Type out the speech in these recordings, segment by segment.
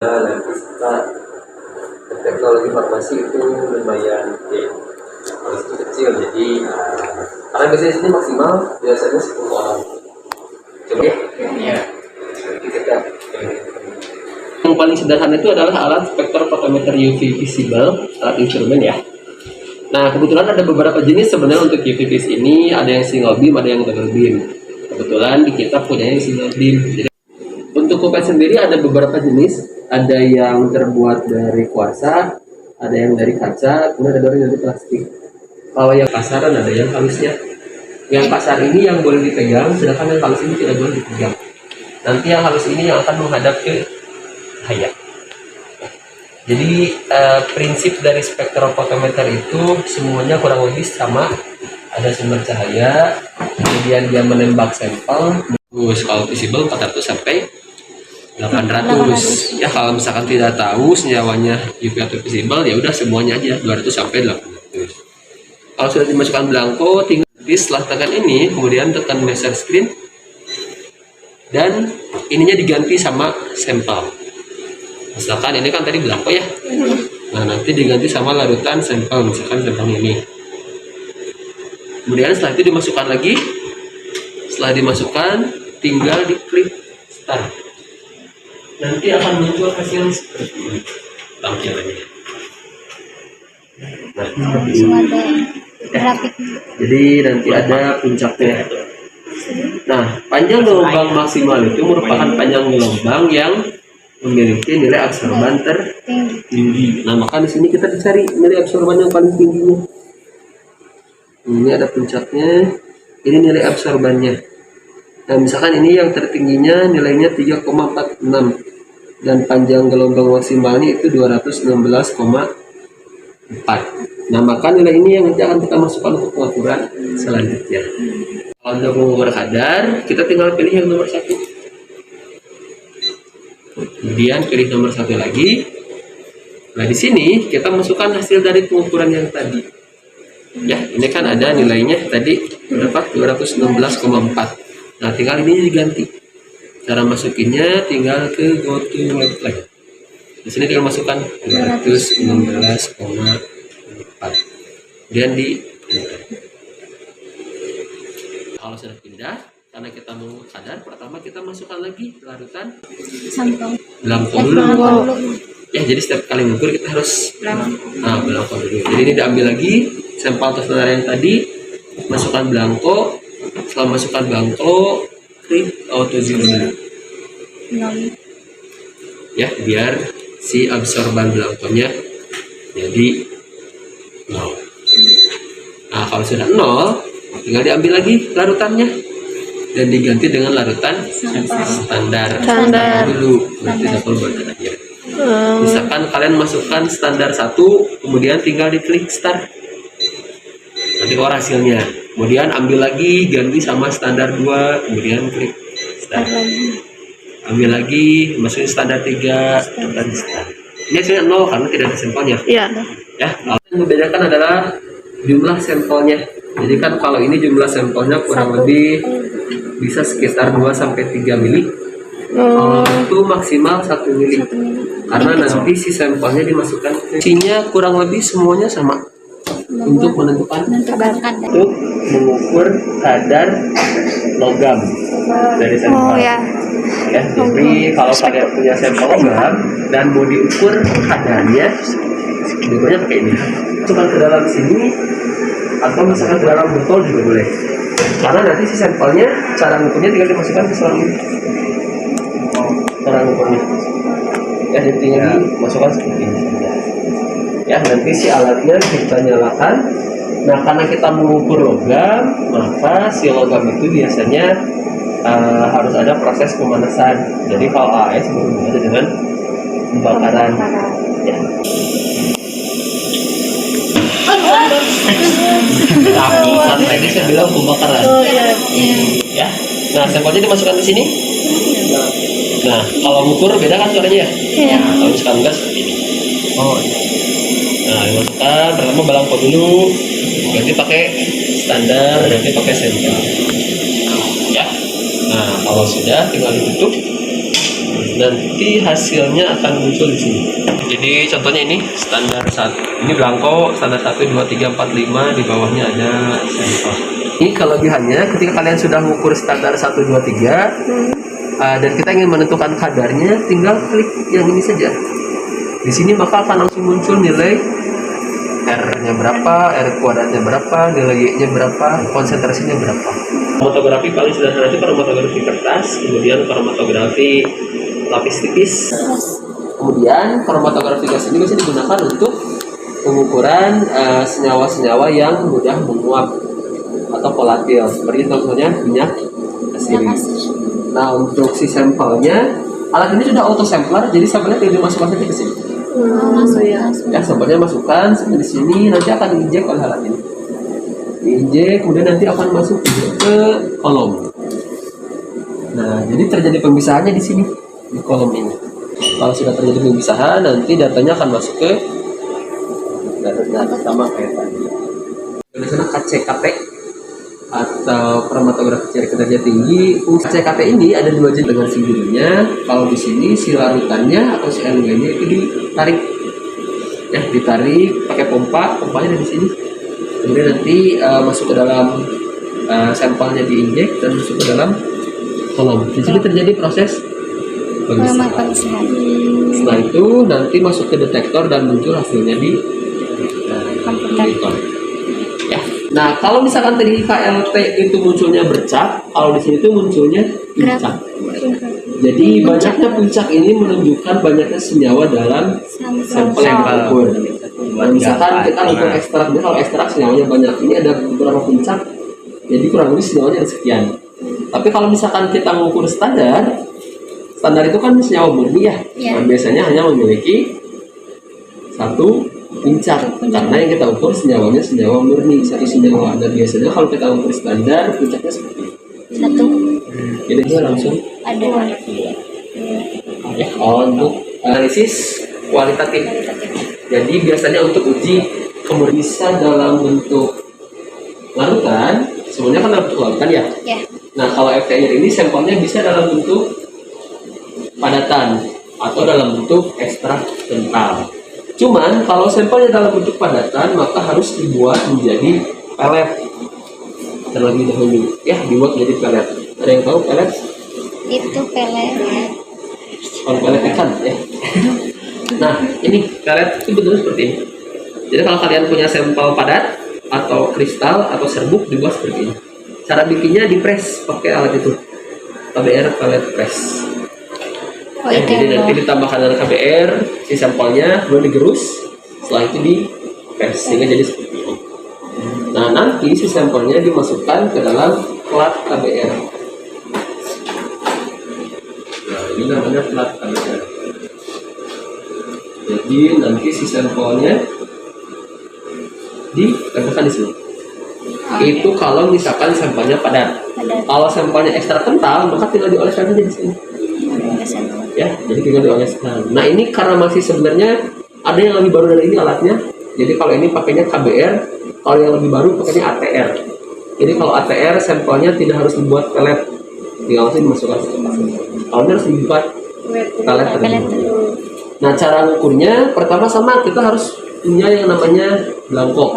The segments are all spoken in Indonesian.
nanti kita teknologi farmasi itu lumayan kalau itu kecil, jadi karena biasanya sini maksimal biasanya 10 orang. Coba ya. Kita yang paling sederhana itu adalah alat spektrofotometer UV visible, alat instrumen ya. Nah, kebetulan ada beberapa jenis sebenarnya untuk UV vis ini, ada yang single beam, ada yang double beam. Kebetulan di kita punya yang single beam. Jadi, untuk kupas sendiri ada beberapa jenis, ada yang terbuat dari kuarsa, ada yang dari kaca, kemudian ada yang dari plastik. Kalau yang kasaran ada yang halusnya. Yang kasar ini yang boleh dipegang, sedangkan yang halus ini tidak boleh dipegang. Nanti yang halus ini yang akan menghadap ke cahaya. Jadi prinsip dari spektrofotometer itu semuanya kurang lebih sama. Ada sumber cahaya, kemudian dia menembak sampel. Kalau visible 400 sampai 800. Ya kalau misalkan tidak tahu senyawanya UV atau visible, ya udah semuanya aja 200 sampai 800. Kalau sudah dimasukkan belangko, tinggal setelah tekan ini, kemudian tekan measure screen, dan ininya diganti sama sampel. Misalkan ini kan tadi belangko ya, nah nanti diganti sama larutan sampel, misalkan sampel ini. Kemudian setelah itu dimasukkan lagi, setelah dimasukkan tinggal diklik start, nanti akan muncul hasil seperti ini tampilannya. Nah, grafik. Jadi nanti ada puncaknya. Nah, panjang gelombang maksimal itu merupakan panjang gelombang yang memiliki nilai absorban tertinggi. Nah, maka di sini kita dicari nilai absorban yang paling tingginya. Ini ada puncaknya, ini nilai absorbannya. Nah, misalkan ini yang tertingginya nilainya 3,46 dan panjang gelombang maksimalnya itu 216,4. Nah, maka nilai ini yang nanti akan kita masukkan untuk pengukuran selanjutnya. Kalau untuk mengukur kadar, kita tinggal pilih yang nomor 1. Kemudian pilih nomor 1 lagi. Nah, di sini kita masukkan hasil dari pengukuran yang tadi. Ya, ini kan ada nilainya tadi berapa? 216,4. Nah, tinggal ini diganti. Cara masukinnya tinggal ke go to website. Di sini tinggal masukkan 216,4. Kemudian di kalau sudah pindah, karena kita mau kadar, pertama kita masukkan lagi larutan belangko dulu. Ya, jadi setiap kali mengukur kita harus belangko dulu. Jadi ini diambil lagi sampel atau standar yang tadi, masukkan belangko. Setelah masukkan belangko, klik auto zero dulu. Ya, biar si absorban belangkonya jadi 0. Nah, kalau sudah 0, tinggal diambil lagi larutannya dan diganti dengan larutan standar dulu. Berarti double bond aja. Misalkan kalian masukkan standar 1, kemudian tinggal diklik start. Nanti keluar hasilnya. Kemudian ambil lagi, ganti sama standar 2, kemudian klik start. Ambil lagi, masukin standar 3, dan start. Ini hasilnya 0 karena tidak ada sampelnya. Iya. Ya, yang membedakan adalah jumlah sampelnya. Jadi kan kalau ini jumlah sampelnya kurang lebih bisa sekitar 2 sampai 3 mili. Kalau itu maksimal 1 mili. Karena nanti si sampelnya dimasukkan. Isinya kurang lebih semuanya sama. Untuk menentukan untuk mengukur kadar logam dari sampel. Ya, jadi kalau kalian punya sampel logam dan mau diukur kadarnya, diukurnya pakai ini. Masukkan ke dalam sini atau misalkan ke dalam botol juga boleh. Karena nanti si sampelnya cara ngukurnya tinggal dimasukkan ke selang ini. Cara ngukurnya. Ya, jadi tinggal dimasukkan seperti ini. Ya, nanti si alatnya kita nyalakan. Nah, karena kita mengukur logam, maka si logam itu biasanya harus ada proses pemanasan. Jadi kalau AS berhubungan dengan pembakaran. Ya. Tadi saya bilang pembakaran. Ya. Nah, sampelnya dimasukkan di sini. Nah, kalau mengukur beda kan suaranya ya? Iya. Nah, kalau misalkan enggak seperti ini. Nah, dimasukkan pertama belangko dulu, ganti pakai standar, ganti pakai sampel. Ya. Nah, kalau sudah tinggal ditutup. nanti hasilnya akan muncul di sini. Jadi contohnya ini standar 1, ini belangko standar 1, 2, 3, 4, 5, di bawahnya ada sampel. Ini kelebihannya ketika kalian sudah mengukur standar 1, 2, 3 dan kita ingin menentukan kadarnya, tinggal klik yang ini saja. Di sini maka akan langsung muncul nilai R-nya berapa, R kuadratnya berapa, nilai Y-nya berapa, konsentrasinya berapa. Kromatografi paling sederhana itu kromatografi kertas, kemudian kromatografi lapis tipis. Kemudian kromatografi gas ini bisa digunakan untuk pengukuran senyawa-senyawa yang mudah menguap atau volatil, seperti contohnya minyak asin. Nah, untuk si sampelnya, alat ini sudah auto sampler, jadi sampelnya tinggal dimasukkan saja ke sini. Masuk ya. Ya, sampelnya masukkan seperti sini, nanti akan diinjek oleh alat ini. Diinjek, kemudian nanti akan masuk ke kolom. Nah, jadi terjadi pemisahannya di sini, di kolom ini. Kalau sudah terjadi pemisahan, nanti datanya akan masuk ke data sama kayak tadi. Di sana KCKP atau kromatografi ciri kinerja tinggi. KCKP ini ada 2 jenis dengan si birunya. Kalau di sini si larutannya atau si LW-nya itu ditarik, ya ditarik pakai pompanya ada di sini. Kemudian nanti masuk ke dalam sampelnya diinjek dan masuk ke dalam kolom. Di sini terjadi proses pemisahan. Setelah itu nanti masuk ke detektor dan muncul hasilnya di komputer. Ya. Nah, kalau misalkan tadi KLT itu munculnya bercak, kalau di sini tuh munculnya puncak. Jadi banyaknya puncak ini menunjukkan banyaknya senyawa dalam sampel yang diukur. Nah, misalkan kita ukur ekstrak, kalau ekstrak senyawanya banyak, ini ada beberapa puncak, jadi kurang lebih senyawanya ada sekian. Tapi kalau misalkan kita mengukur standar itu kan senyawa murni ya. Nah, biasanya hanya memiliki 1 puncak, karena yang kita ukur senyawanya senyawa murni, 1 senyawa. Dan biasanya kalau kita ukur standar puncaknya seperti ini. 1. Jadi dia langsung Ada. ya. Untuk analisis kualitatif. Jadi biasanya untuk uji kemudian bisa dalam bentuk larutan, sebenarnya kan dalam bentuk larutan ya. Ya. Nah, kalau FTIR ini sampelnya bisa dalam bentuk padatan atau dalam bentuk ekstrak kental. Cuman kalau sampelnya dalam bentuk padatan, maka harus dibuat menjadi pelet terlebih dahulu. Ya, dibuat menjadi pelet. Ada yang tahu pelet? Itu pelet. Kalau pelet ikan ya. Nah, ini pelet itu bentuknya seperti ini. Jadi kalau kalian punya sampel padat atau kristal atau serbuk, dibuat seperti ini. Cara bikinnya dipres pakai alat itu, KBR pelet press. Jadi nanti ditambahkan dengan KBR si sampelnya, kemudian digerus, setelah itu di press sehingga jadi seperti ini. Nah, nanti si sampelnya dimasukkan ke dalam plat KBR. Nah, ini namanya plat KBR. Jadi nanti si sampelnya ditempelkan di sini. Itu kalau misalkan sampelnya padat. Kalau sampelnya ekstra kental, maka tinggal dioleskan saja di sini. Ya, jadi tinggal dioleskan. Nah, ini karena masih sebenarnya ada yang lebih baru dari ini alatnya. Jadi kalau ini pakainya KBR, kalau yang lebih baru pakainya ATR. Jadi kalau ATR sampelnya tidak harus dibuat pelet, tinggal langsung dimasukkan ke tempat. Kalau ini harus dibuat pelet terlebih. Nah, cara ngukurnya pertama sama, kita harus punya yang namanya belangko.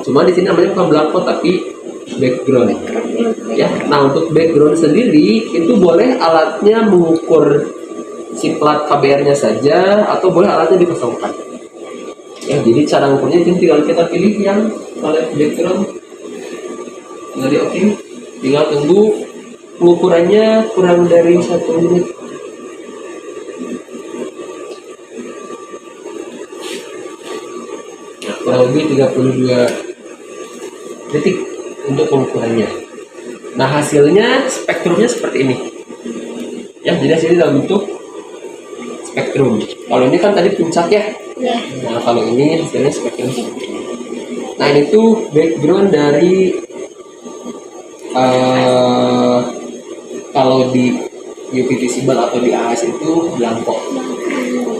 Cuma di sini namanya bukan belangko tapi background. Ya, nah untuk background sendiri itu boleh alatnya mengukur si plat KBR-nya saja atau boleh alatnya dikosongkan. Ya, jadi cara ngukurnya tinggal kita pilih yang plat background. Jadi oke, tinggal tunggu pengukurannya kurang dari 1 menit. Kurang lebih 32 detik untuk pengukurannya. Nah, hasilnya spektrumnya seperti ini. Ya, jadi hasilnya dalam bentuk spektrum. Kalau ini kan tadi puncak ya. Nah, kalau ini hasilnya spektrum seperti ini. Nah, ini tuh background dari kalau di UV visible atau di AS itu belangko.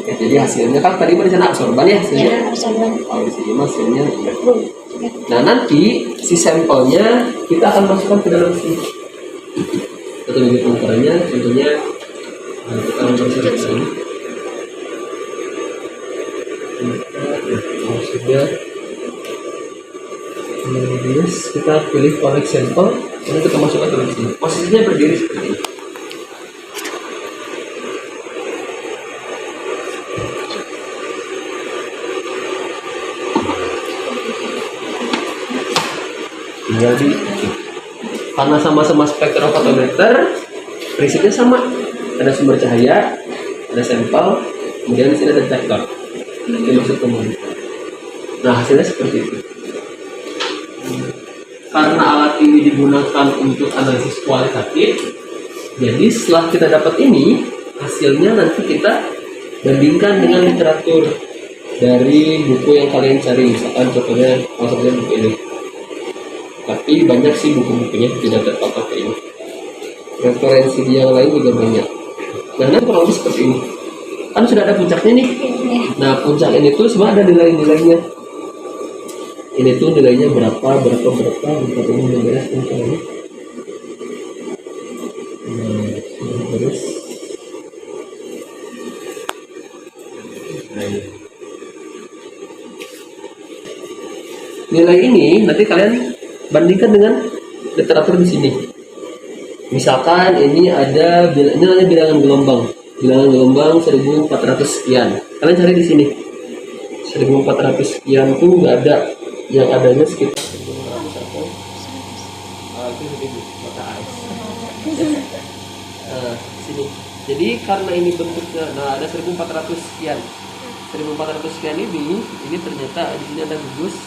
Ya, jadi hasilnya kan tadi berencana absorban ya hasilnya. Ya, absorban. Kalau di sini hasilnya background. Nah, nanti si sampelnya kita akan masukkan ke dalam sini. Atau bagi pengukurannya, contohnya Nah, kita memperseleksi. Sudah. Terus kita pilih collect sampel, lalu kita masukkan ke dalam sini. Posisinya berdiri seperti ini. Jadi karena sama-sama spektrofotometer, prinsipnya sama. Ada sumber cahaya, ada sampel, kemudian di sini ada detektor. Dimasuk ke monitor. Nah, hasilnya seperti itu. Karena alat ini digunakan untuk analisis kualitatif, jadi setelah kita dapat ini, hasilnya nanti kita bandingkan dengan literatur dari buku yang kalian cari. Misalkan contohnya, maksudnya buku ini. Tapi banyak sih buku-bukunya tidak terpakai ini. Referensi yang lain juga banyak. Nah, kurang lebih seperti ini. Kan sudah ada puncaknya nih. Nah, puncak ini tuh semua ada nilai-nilainya. Ini tuh nilainya berapa ini beres puncak ini. Nah, sudah beres. Nah, nilai ini nanti kalian bandingkan dengan literatur di sini. Misalkan ini ada ini namanya bilangan gelombang. Bilangan gelombang 1400 sekian. Kalian cari di sini. 1400 sekian tuh nggak ada. Yang adanya sekitar itu mata ais. Sini. Jadi karena ini bentuknya, nah ada 1400 sekian. 1400 sekian ini ternyata di sini ada gugus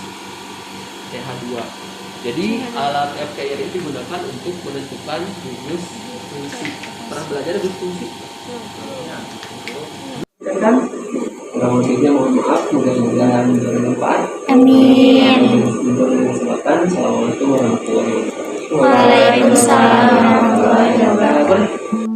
TH2. Jadi alat FKIR ini digunakan untuk menentukan gugus fungsi. Pernah belajar gugus fungsi? Kan? Kurang lebihnya mohon maaf, mudah-mudahan bermanfaat. Amin. Assalamualaikum warahmatullahi wabarakatuh. Waalaikumsalam warahmatullahi wabarakatuh.